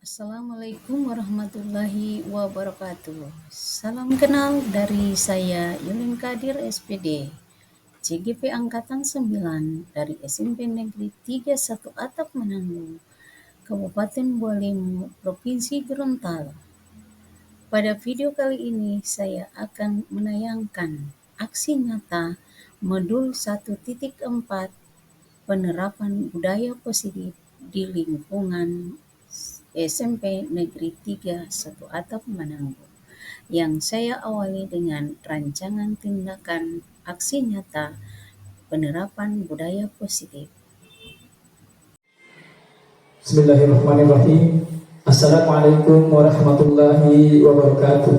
Assalamualaikum warahmatullahi wabarakatuh. Salam kenal dari saya Yulin Kadir SPD, CGP Angkatan 9 dari SMP Negeri 31 Atap Manado, Kabupaten Bualimo, Provinsi Gorontalo. Pada video kali ini saya akan menayangkan aksi nyata modul 1.4 penerapan budaya positif di lingkungan SMP Negeri 31 Atap Manado, yang saya awali dengan rancangan tindakan aksi nyata penerapan budaya positif. Bismillahirrahmanirrahim. Assalamualaikum warahmatullahi wabarakatuh.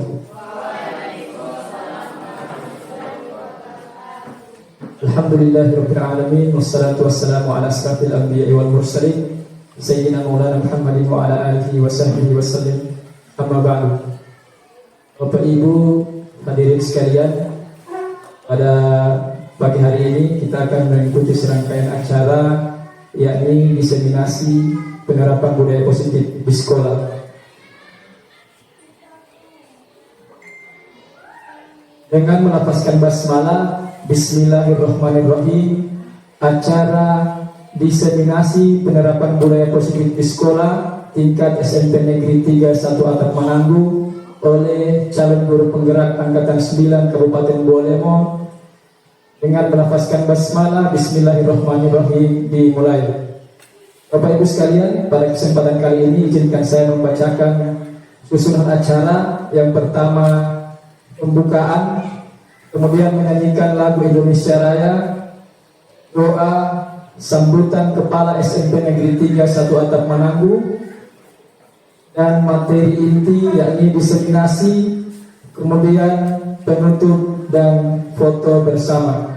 Alhamdulillahirabbil alamin, wassalatu wassalamu ala asrafil anbiya'i wal mursalin sayyidina maulana Muhammadin wa ala alihi wa sahbihi wasallim. Amma ba'du. Bapak Ibu hadirin sekalian, pada pagi hari ini kita akan mengikuti serangkaian acara, yakni diseminasi penerapan budaya positif di sekolah. Dengan melafazkan basmalah, Bismillahirrahmanirrahim, acara diseminasi penerapan budaya positif di sekolah tingkat SMP Negeri 31 Atap Manado oleh calon guru penggerak Angkatan 9 Kabupaten Bualimo dengan melafazkan basmalah, Bismillahirrahmanirrahim, dimulai. Bapak Ibu sekalian, pada kesempatan kali ini izinkan saya membacakan susunan acara. Yang pertama, pembukaan, kemudian menyanyikan lagu Indonesia Raya, doa sambutan Kepala SMP Negeri 31 Atap Manado, dan materi inti yakni diseminasi, kemudian penutup dan foto bersama.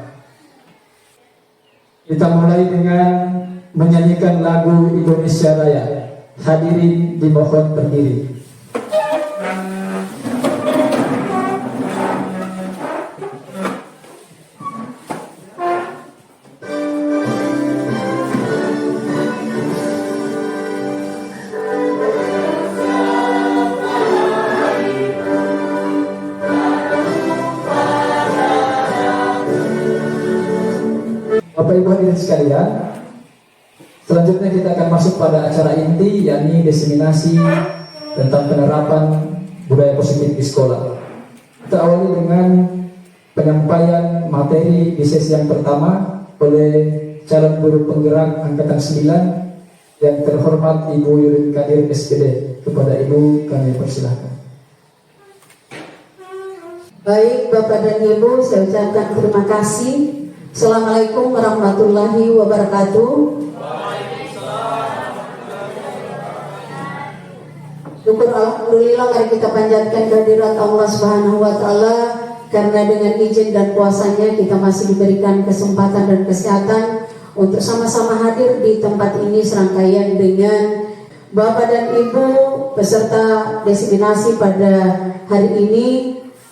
Kita mulai dengan menyanyikan lagu Indonesia Raya. Hadirin dimohon berdiri. Bapak Ibu hadirin sekalian, selanjutnya kita akan masuk pada acara inti, yakni diseminasi tentang penerapan budaya positif di sekolah. Kita awali dengan penyampaian materi di sesi yang pertama oleh calon guru penggerak Angkatan 9 yang terhormat Ibu Yulin Kadir SPD. Kepada Ibu kami persilahkan. Baik Bapak dan Ibu, saya ucapkan terima kasih. Assalamualaikum warahmatullahi wabarakatuh. Syukur alhamdulillah, mari kita panjatkan kehadirat Allah Subhanahu wa taala, karena dengan izin dan kuasanya kita masih diberikan kesempatan dan kesehatan untuk sama-sama hadir di tempat ini serangkaian dengan Bapak dan Ibu peserta diseminasi pada hari ini.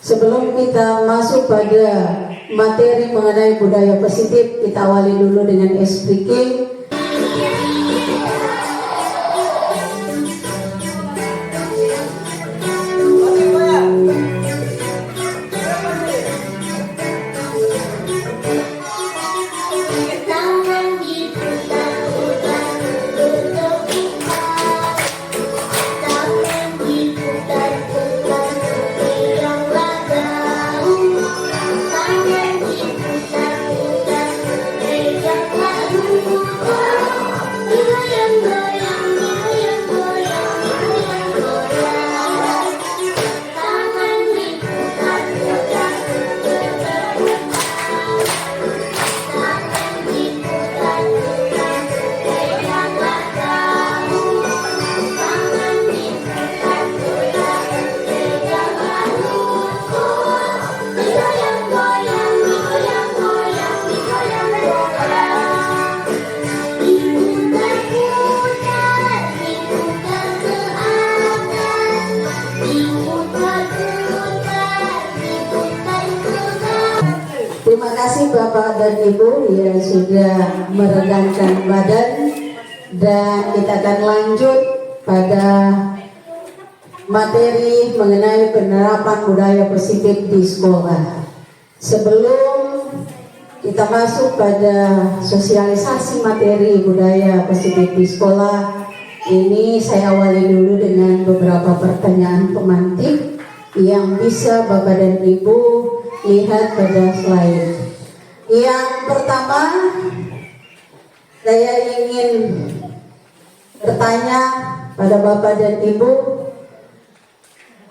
Sebelum kita masuk pada materi mengenai budaya positif, kita awali dulu dengan speaking. Terima kasih Bapak dan Ibu yang sudah meregangkan badan, dan kita akan lanjut pada materi mengenai penerapan budaya positif di sekolah. Sebelum kita masuk pada sosialisasi materi budaya positif di sekolah, ini saya awali dulu dengan beberapa pertanyaan pemantik yang bisa Bapak dan Ibu lihat pada slide. Yang pertama, saya ingin bertanya pada Bapak dan Ibu,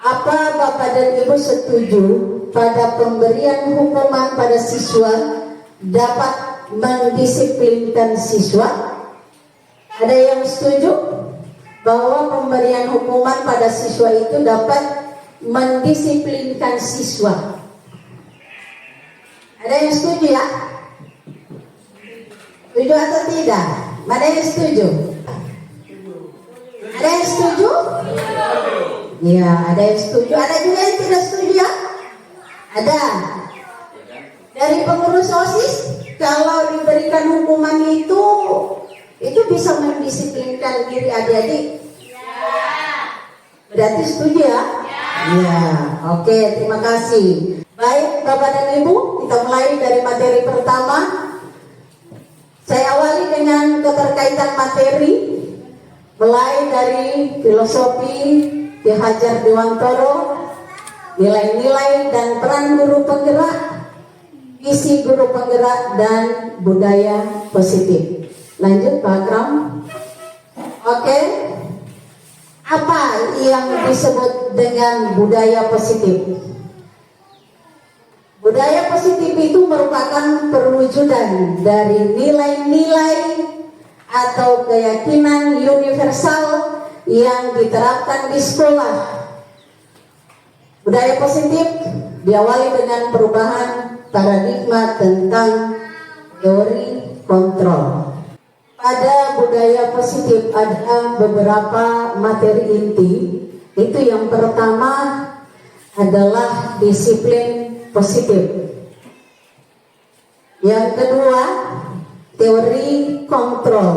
apa Bapak dan Ibu setuju pada pemberian hukuman pada siswa dapat mendisiplinkan siswa? Ada yang setuju bahwa pemberian hukuman pada siswa itu dapat mendisiplinkan siswa? Ada yang setuju ya? Setuju atau tidak? Ada yang setuju? Ada yang setuju? Ya, ada yang setuju. Ada juga yang tidak setuju ya? Ada. Dari pengurus OSIS, kalau diberikan hukuman itu bisa mendisiplinkan diri adik-adik? Berarti setuju ya? Ya, oke, terima kasih. Baik Bapak dan Ibu, kita mulai dari materi pertama. Saya awali dengan keterkaitan materi, mulai dari filosofi Ki Hajar Dewantoro, nilai-nilai dan peran guru penggerak, isi guru penggerak, dan budaya positif. Lanjut Pak Akram. Oke. Apa yang disebut dengan budaya positif? Budaya positif itu merupakan perwujudan dari nilai-nilai atau keyakinan universal yang diterapkan di sekolah. Budaya positif diawali dengan perubahan paradigma tentang teori kontrol. Pada budaya positif ada beberapa materi inti. Itu yang pertama adalah disiplin positif. Yang kedua, teori kontrol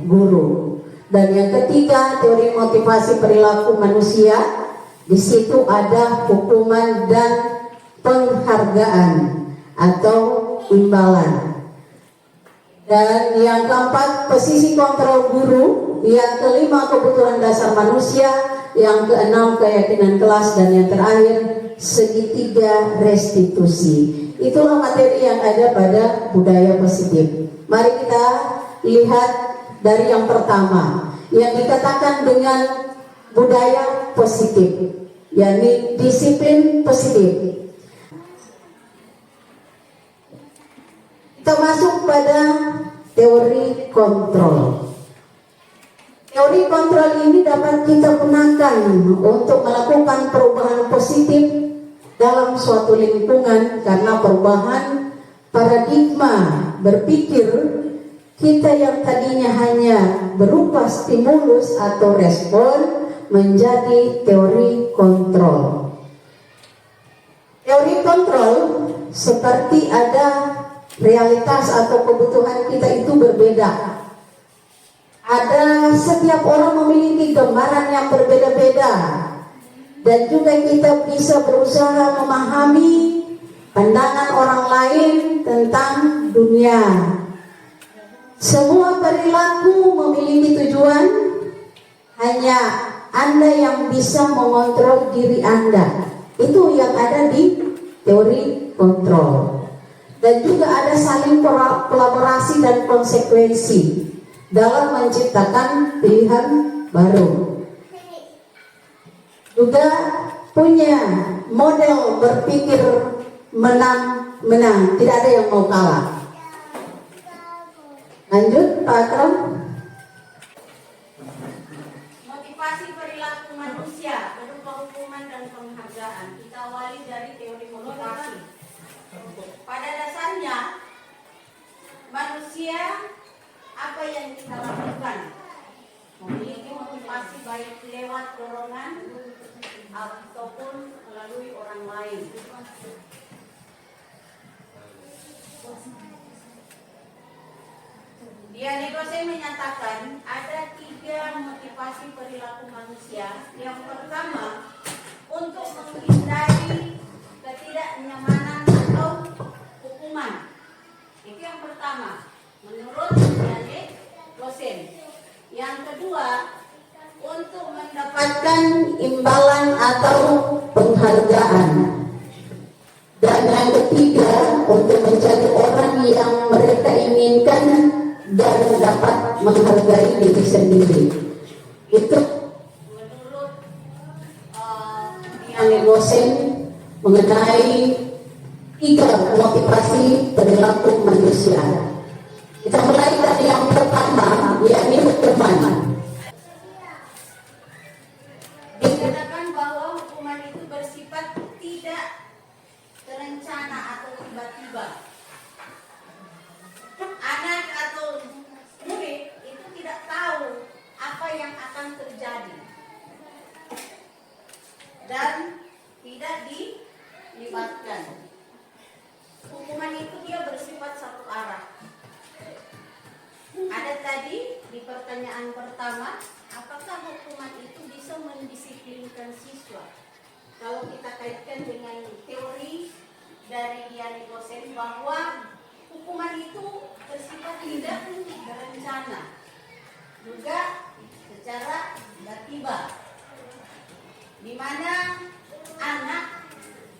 guru. Dan yang ketiga, teori motivasi perilaku manusia. Di situ ada hukuman dan penghargaan atau imbalan. Dan yang keempat, posisi kontrol guru. Yang kelima, kebutuhan dasar manusia. Yang keenam, keyakinan kelas. Dan yang terakhir, segitiga restitusi. Itulah materi yang ada pada budaya positif. Mari kita lihat dari yang pertama, yang dikatakan dengan budaya positif, yakni disiplin positif. Kita masuk pada teori kontrol. Teori kontrol ini dapat kita gunakan untuk melakukan perubahan positif dalam suatu lingkungan, karena perubahan paradigma berpikir kita yang tadinya hanya berupa stimulus atau respon menjadi teori kontrol. Teori kontrol seperti ada realitas atau kebutuhan kita itu berbeda. Ada setiap orang memiliki gambaran yang berbeda-beda, dan juga kita bisa berusaha memahami pandangan orang lain tentang dunia. Semua perilaku memiliki tujuan, hanya Anda yang bisa mengontrol diri Anda. Itu yang ada di teori kontrol. Dan juga ada saling kolaborasi dan konsekuensi dalam menciptakan pilihan baru. Juga punya model berpikir menang-menang, tidak ada yang mau kalah. Lanjut Pak Akram. Motivasi perilaku manusia berupa hukuman dan penghargaan. Kita awali dari teori motivasi. Pada dasarnya manusia, apa yang kita lakukan memiliki motivasi baik lewat dorongan ataupun melalui orang lain. Diego menyatakan ada 3 motivasi motivasi perilaku manusia. Yang pertama, untuk menghindari ketidaknyamanan atau hukuman. Itu yang pertama, menurut Janet Gosen. Yang kedua, untuk mendapatkan imbalan atau penghargaan. Dan yang ketiga, untuk mencari orang yang mereka inginkan dan dapat menghargai diri sendiri. Itu menurut yang Gosen mengenai 3 motivasi perilaku manusia. Kita mulai dari yang pertama, yakni hukuman. dikatakan bahwa hukuman itu bersifat tidak terencana atau tiba-tiba. Anak atau murid itu tidak tahu apa yang akan terjadi dan tidak dilibatkan. Hukuman itu dia bersifat satu arah. Ada tadi di pertanyaan pertama, apakah hukuman itu bisa mendisiplinkan siswa? Kalau kita kaitkan dengan teori dari Dian Gosen bahwa hukuman itu bersifat tidak berencana, juga secara tiba-tiba, di mana anak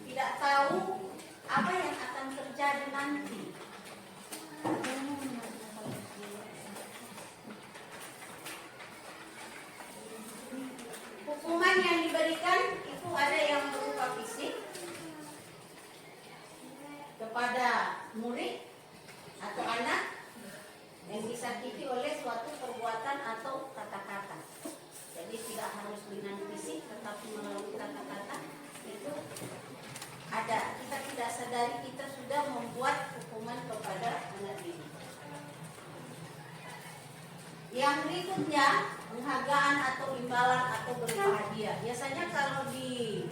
tidak tahu apa yang akan terjadi nanti. Hukuman yang diberikan itu ada yang berupa fisik kepada murid atau anak yang disakiti oleh suatu perbuatan atau kata-kata. Jadi tidak harus dengan fisik, tetapi melalui kata-kata itu ada. Kita tidak sadari kita sudah membuat hukuman kepada anak ini. Yang berikutnya, penghargaan atau imbalan atau berupa hadiah. Biasanya kalau di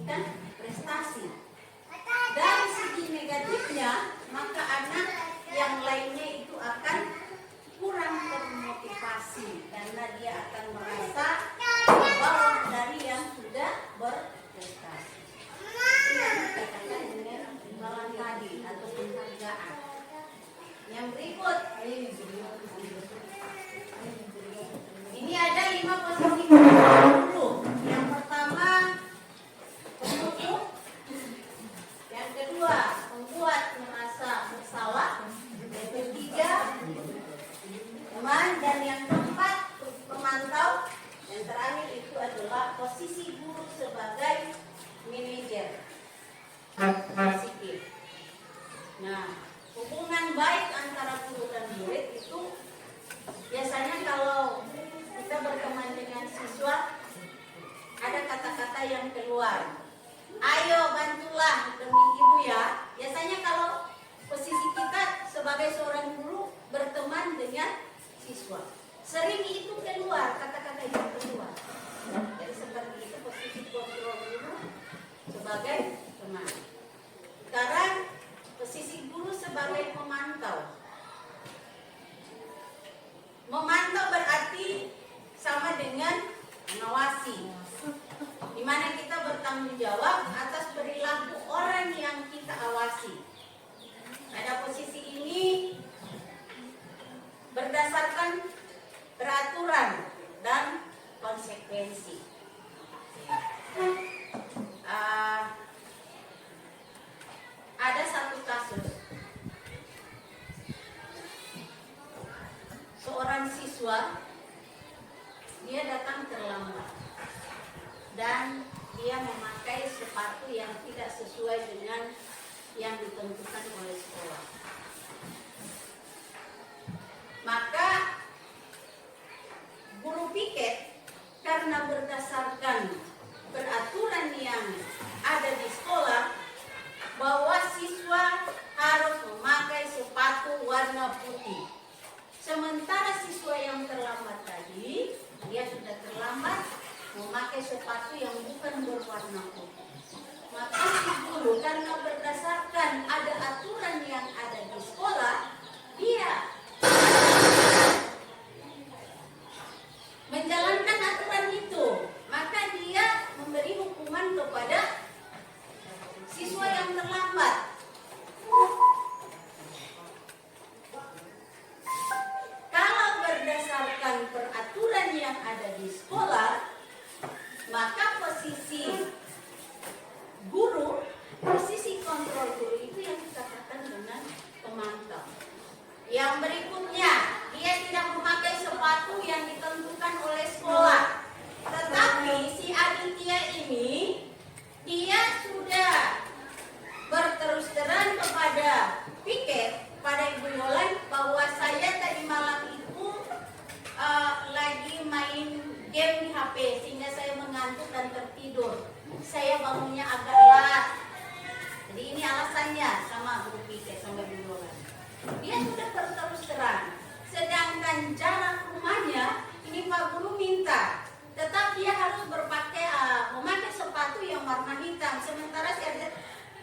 kan prestasi, dari segi negatifnya, maka anak yang lainnya itu akan kurang termotivasi karena dia akan merasa bawah dari yang sudah berprestasi. Itu yang dikatakan dengan imbalan tadi atau penghargaan. Yang berikut, ini ada 5 posisi guru. Yang pertama, penutup. Yang kedua, membuat merasa bersalah. Yang ketiga, teman. Dan yang keempat, pemantau. Yang terakhir itu adalah posisi guru sebagai manajer. Positif. Nah, hubungan baik antara guru dan murid itu biasanya kalau kita berteman dengan siswa, ada kata-kata yang keluar. Ayo bantulah demi ibu ya. Biasanya kalau posisi kita sebagai seorang guru berteman dengan siswa, sering itu keluar, kata-kata itu keluar. Jadi seperti itu posisi kontrol guru sebagai teman. Sekarang posisi guru sebagai pemantau. Memantau berarti sama dengan mengawasi, di mana kita bertanggung jawab atas perilaku orang yang kita awasi. Pada posisi ini berdasarkan peraturan dan konsekuensi. Ada satu kasus, seorang siswa dia datang terlambat dan dia memakai sepatu yang tidak sesuai dengan yang ditentukan oleh sekolah. Maka guru piket karena berdasarkan peraturan yang ada di sekolah bahwa siswa harus memakai sepatu warna putih. Sementara siswa yang terlambat tadi, dia sudah terlambat memakai sepatu yang bukan berwarna putih. Maka si guru karena berdasarkan ada aturan yang ada di sekolah, dia menjalankan menjalankan peraturan yang ada di sekolah, maka posisi guru, posisi kontrol guru itu yang dikatakan dengan pemantau. Yang berikutnya, dia tidak memakai sepatu yang ditentukan oleh sekolah. Tetapi si Aditya ini, dia sudah berterus terang kepada piket, pada Ibu Yolan, bahwa saya tadi malam itu lagi main game di HP sehingga saya mengantuk dan tertidur. Saya bangunnya agak telat. Jadi ini alasannya sama guru piket, sama Ibu Yolan. Dia sudah berterus terang. Sedangkan jarak rumahnya ini Pak Guru minta, tetap dia harus memakai sepatu yang warna hitam. Sementara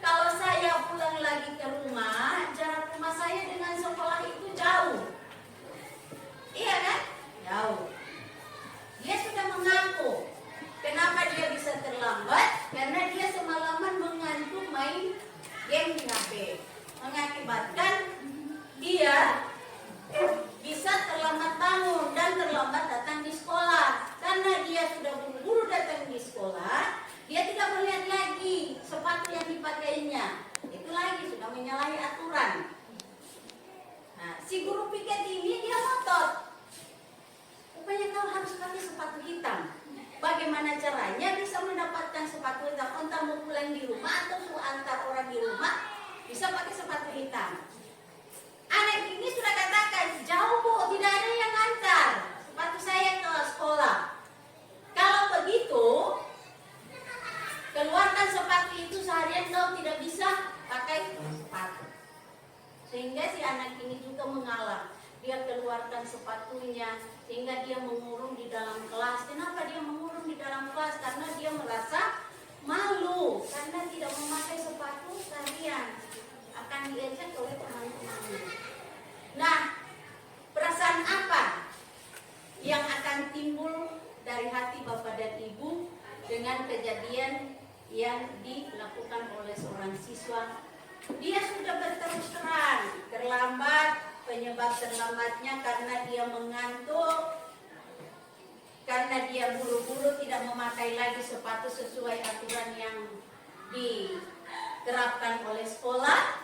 kalau saya pulang lagi ke rumah, jarak rumah saya dengan sekolah itu jauh. Iya kan? Jauh. Dia sudah mengaku. Kenapa dia bisa terlambat? Karena dia semalaman mengantuk main game di HP. Mengakibatkan dia bisa terlambat bangun dan terlambat datang di sekolah. Karena dia sudah buru-buru datang di sekolah, dia tidak melihat lagi sepatu yang dipakainya. Itu lagi sudah menyalahi aturan. Nah, si guru piket ini dia ngotot. Rupanya kau harus pakai sepatu hitam. Bagaimana caranya bisa mendapatkan sepatu hitam? Entah mau pulang di rumah atau mau antar orang di rumah, bisa pakai sepatu hitam. Anak ini sudah katakan, jauh Bu, tidak ada yang antar sepatu saya ke sekolah. Kalau begitu, keluarkan sepatu itu seharian kau tidak bisa pakai sepatu. Sehingga si anak ini juga mengalah. Dia keluarkan sepatunya, sehingga dia mengurung di dalam kelas. Kenapa dia mengurung di dalam kelas? Karena dia merasa malu, karena tidak memakai sepatu seharian. Akan diejek oleh teman-temannya. Nah, perasaan apa yang akan timbul dari hati Bapak dan Ibu dengan kejadian yang dilakukan oleh seorang siswa? Dia sudah berterus terang, terlambat. Penyebab terlambatnya karena dia mengantuk, karena dia buru-buru tidak memakai lagi sepatu sesuai aturan yang diterapkan oleh sekolah.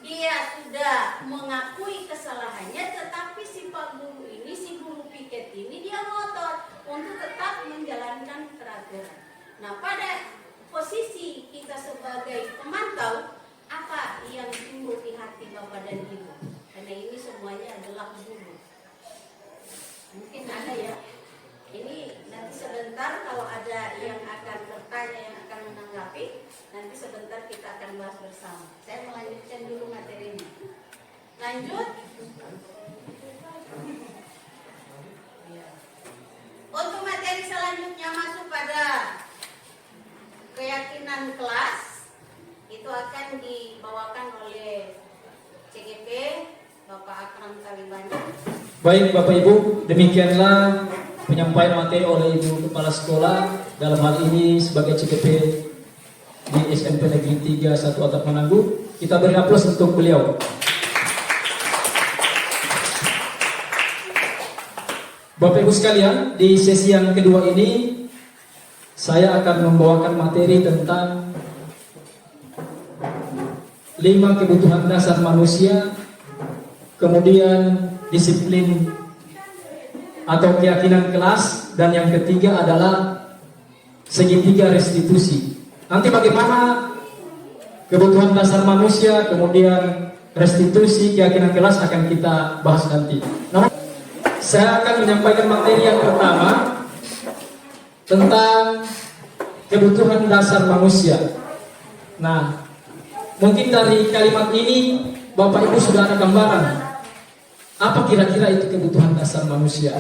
Dia sudah mengakui kesalahannya, tetapi si Pak Guru ini, si guru piket ini, dia ngotot untuk tetap menjalankan peraturan. Nah, pada posisi kita sebagai pemantau, apa yang timbul di hati Bapak dan Ibu? Karena ini semuanya adalah guru. Mungkin ada ya. Ini nanti sebentar kalau ada yang akan bertanya, yang akan menanggapi, nanti sebentar kita akan bahas bersama. Saya melanjutkan dulu materinya. Lanjut. Untuk materi selanjutnya masuk pada keyakinan kelas. Itu akan dibawakan oleh CGP Bapak Akram Talibani. Baik Bapak Ibu, demikianlah penyampaian materi oleh Ibu Kepala Sekolah dalam hal ini sebagai CGP di SMP Negeri 3 1 Atap Menanggu. Kita beri aplaus untuk beliau. Bapak Ibu sekalian, di sesi yang kedua ini saya akan membawakan materi tentang 5 kebutuhan dasar manusia, kemudian disiplin atau keyakinan kelas, dan yang ketiga adalah segitiga restitusi. Nanti bagaimana kebutuhan dasar manusia, kemudian restitusi, keyakinan kelas akan kita bahas nanti. Namun saya akan menyampaikan materi yang pertama tentang kebutuhan dasar manusia. Nah, mungkin dari kalimat ini Bapak Ibu sudah ada gambaran apa kira-kira itu kebutuhan dasar manusia.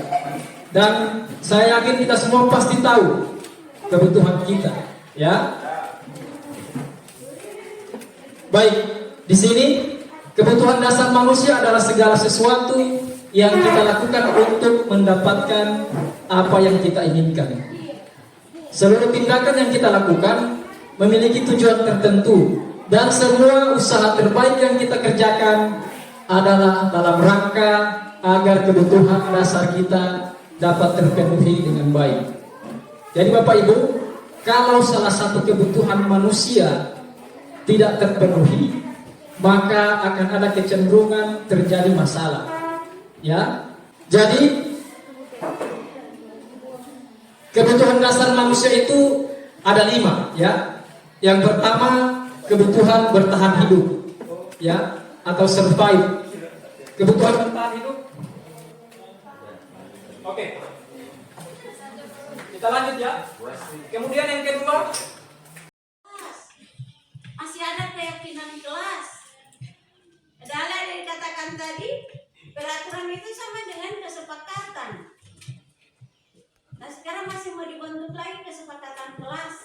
Dan saya yakin kita semua pasti tahu kebutuhan kita, ya. Baik, di sini kebutuhan dasar manusia adalah segala sesuatu yang kita lakukan untuk mendapatkan apa yang kita inginkan. Seluruh tindakan yang kita lakukan memiliki tujuan tertentu, dan semua usaha terbaik yang kita kerjakan adalah dalam rangka agar kebutuhan dasar kita dapat terpenuhi dengan baik. Jadi Bapak Ibu, kalau salah satu kebutuhan manusia tidak terpenuhi, maka akan ada kecenderungan terjadi masalah. Ya, jadi kebutuhan dasar manusia itu ada 5, ya. Yang pertama, kebutuhan bertahan hidup, ya, atau survive. Kebutuhan bertahan hidup. Oke. Kita lanjut ya. Kemudian yang kedua, Masih ada keyakinan kelas. Adalah yang dikatakan tadi, peraturan itu sama dengan kesepakatan. Nah sekarang masih mau dibentuk lagi kesepakatan kelas.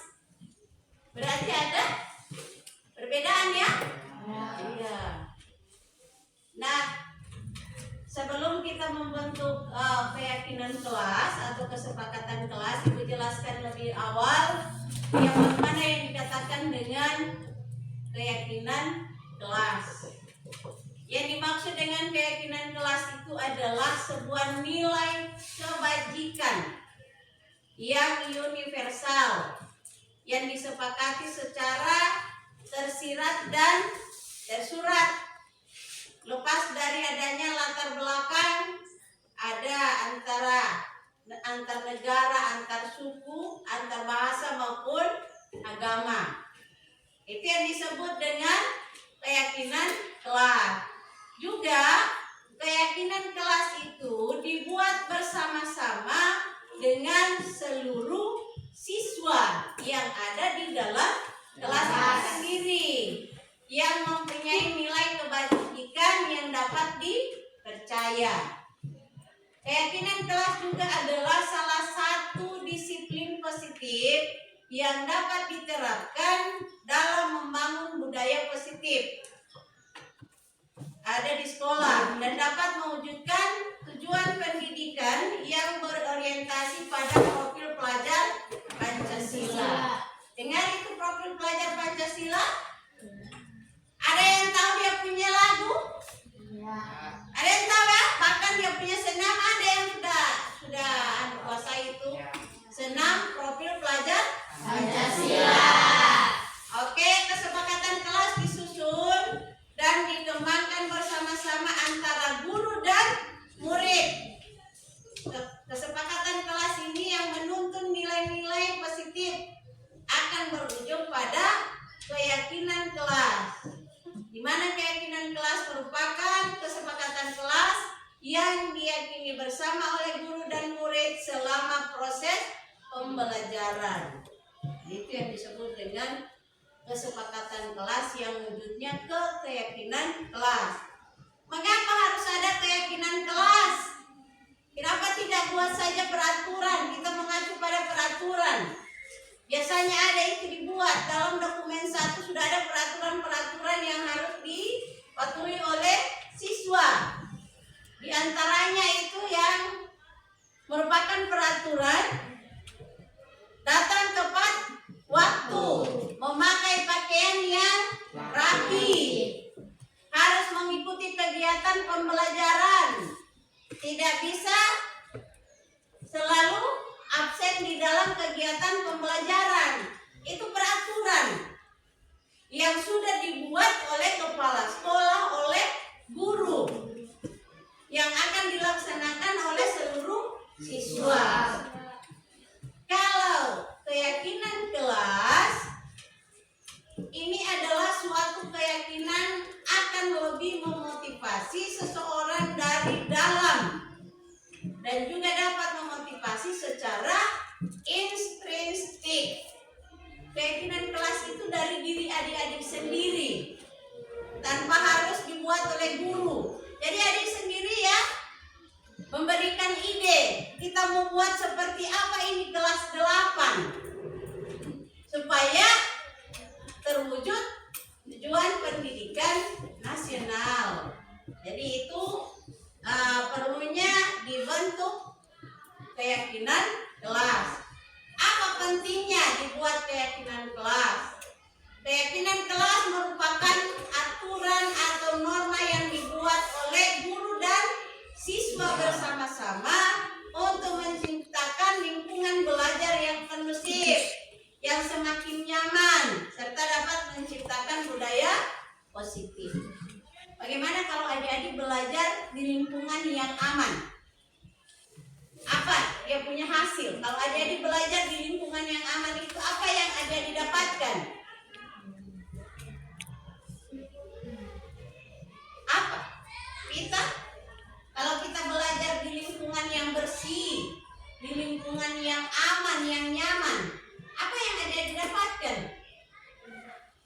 Berarti ada perbedaan ya? Iya. Nah, sebelum kita membentuk keyakinan kelas atau kesepakatan kelas, Ibu jelaskan lebih awal yang mana yang dikatakan dengan keyakinan kelas. Yang dimaksud dengan keyakinan kelas itu adalah sebuah nilai kebajikan yang universal, yang disepakati secara tersirat dan tersurat. Lepas dari adanya latar belakang, ada antar negara, antar suku, antar bahasa maupun agama. Itu yang disebut dengan keyakinan kelas. Juga keyakinan kelas itu dibuat bersama-sama dengan seluruh siswa yang ada di dalam kelas itu sendiri, yang mempunyai nilai kebajikan yang dapat dipercaya. Keyakinan kelas juga adalah salah satu disiplin positif yang dapat diterapkan dalam membangun budaya positif ada di sekolah dan dapat mewujudkan tujuan pendidikan yang berorientasi pada profil pelajar Pancasila. Dengar itu profil pelajar Pancasila? Ada yang tahu dia punya lagu? Ada yang tahu ya? Bahkan dia punya senam, ada yang sudah kuasai itu. Senam profil pelajar Pancasila. Oke, kesepakatan kelas disusun dan dikembangkan bersama-sama antara guru dan murid. Kesepakatan kelas ini yang menuntun nilai-nilai positif akan berujung pada keyakinan kelas, di mana keyakinan kelas merupakan kesepakatan kelas yang diyakini bersama oleh guru dan murid selama proses pembelajaran. Itu yang disebut dengan kesepakatan kelas yang wujudnya ke keyakinan kelas. Mengapa harus ada keyakinan kelas? Kenapa tidak buat saja peraturan? Kita mengacu pada peraturan. Biasanya ada itu dibuat dalam dokumen 1, sudah ada peraturan-peraturan yang harus dipatuhi oleh siswa. Di antaranya itu yang merupakan peraturan datang tepat waktu, memakai pakaian yang rapi, harus mengikuti kegiatan pembelajaran, tidak bisa selalu absen di dalam kegiatan pembelajaran. Itu peraturan yang sudah dibuat oleh kepala sekolah, oleh guru, yang akan dilaksanakan oleh seluruh siswa. Kalau keyakinan kelas ini adalah suatu keyakinan akan lebih memotivasi seseorang dari dalam dan juga dapat memotivasi secara intrinsik. Keyakinan kelas itu dari diri adik-adik sendiri tanpa harus dibuat oleh guru. Jadi adik sendiri ya memberikan ide, kita mau buat seperti apa ini kelas 8 supaya terwujud tujuan pendidikan nasional. Jadi itu perlunya dibentuk keyakinan kelas. Apa pentingnya dibuat keyakinan kelas? Keyakinan kelas merupakan aturan atau norma yang dibuat oleh guru dan siswa bersama-sama untuk menciptakan lingkungan belajar yang kondusif, yang semakin nyaman, serta dapat menciptakan budaya positif. Bagaimana kalau adik-adik belajar di lingkungan yang aman? Apa dia punya hasil? Kalau adik-adik belajar di lingkungan yang aman itu apa yang adik-adik dapatkan? Apa? Kalau kita belajar di lingkungan yang bersih, di lingkungan yang aman, yang nyaman, apa yang adik-adik dapatkan?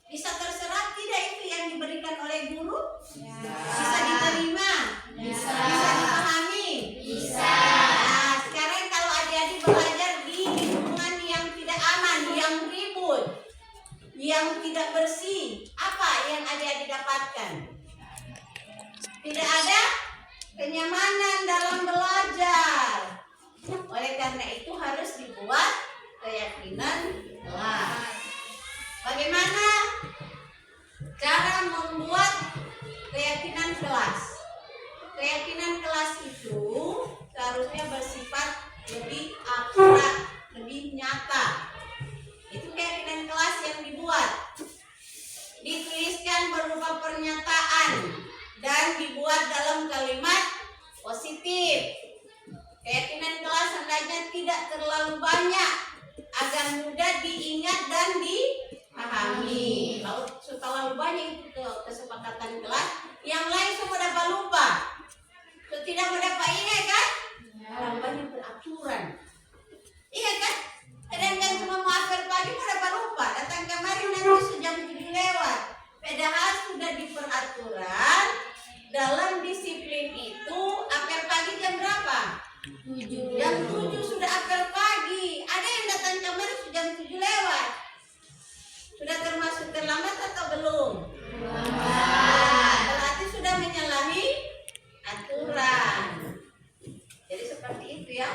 Bisa terserap tidak itu yang diberikan oleh guru? Bisa diterima? Bisa dipahami? Bisa. Nah, sekarang kalau adik-adik belajar di lingkungan yang tidak aman, yang ribut, yang tidak bersih, apa yang adik-adik dapatkan? Tidak ada kenyamanan dalam belajar. Oleh karena itu harus dibuat keyakinan kelas. Bagaimana cara membuat keyakinan kelas? Keyakinan kelas itu seharusnya bersifat lebih akurat, lebih nyata. Itu keyakinan kelas yang dibuat. Dituliskan berupa pernyataan dan dibuat dalam kalimat positif. Keyakinan kelas hendaknya tidak terlalu banyak agar mudah diingat dan dipahami. Kalau terlalu banyak itu kesepakatan kelas, yang lain semua dapat lupa. Tidak dapat ingat kan? Orang banyak beraturan. Iya kan? Kadang-kadang cuma mau apel pagi mau dapat lupa. Datang kemarin nanti jam 7 lewat. Padahal sudah diperaturan dalam disiplin itu apel pagi jam berapa? 7. Jam 7 sudah apel pagi. Ada yang datang kemarin jam 7 lewat. Sudah termasuk terlambat atau belum? Terlambat. Berarti sudah menyalahi aturan. Jadi seperti itu ya.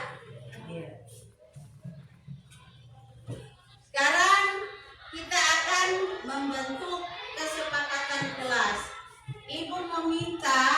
Sekarang kita akan membentuk kesepakatan kelas. Ibu meminta